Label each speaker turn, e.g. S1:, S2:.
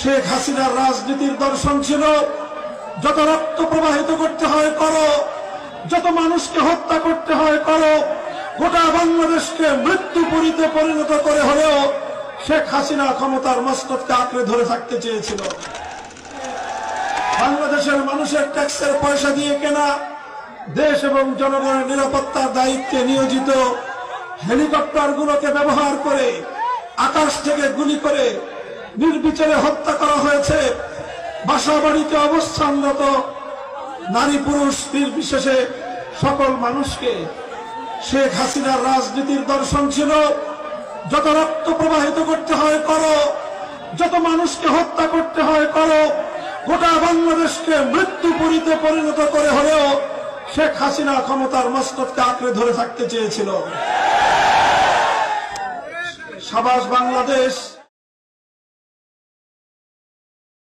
S1: শেখ হাসিনার রাজনীতির দর্শন ছিল যত রক্ত প্রবাহিত করতে হয় করো, যত মানুষকে হত্যা করতে হয় করো, গোটা বাংলাদেশকে মৃত্যুপুরীতে পরিণত করে হলেও শেখ হাসিনা ক্ষমতার মস্তককে আঁকড়ে ধরে থাকতে চেয়েছিল। বাংলাদেশের মানুষের ট্যাক্সের পয়সা দিয়ে কেনা, দেশ এবং জনগণের নিরাপত্তার দায়িত্বে নিয়োজিত হেলিকপ্টারগুলোকে ব্যবহার করে আকাশ থেকে গুলি করে নির্বিচারে হত্যা করা হয়েছে বাসা বাড়িতে অবস্থানরত নারী পুরুষ নির্বিশেষে সকল মানুষকে। শেখ হাসিনার রাজনীতির দর্শন ছিল যত রক্ত প্রবাহিত করতে হয় করো, যত মানুষকে হত্যা করতে হয় করো, গোটা বাংলাদেশকে মৃত্যুপুরীতে পরিণত করে হলেও শেখ হাসিনা ক্ষমতার মস্তককে আঁকড়ে ধরে থাকতে চেয়েছিল। সাবাস বাংলাদেশ।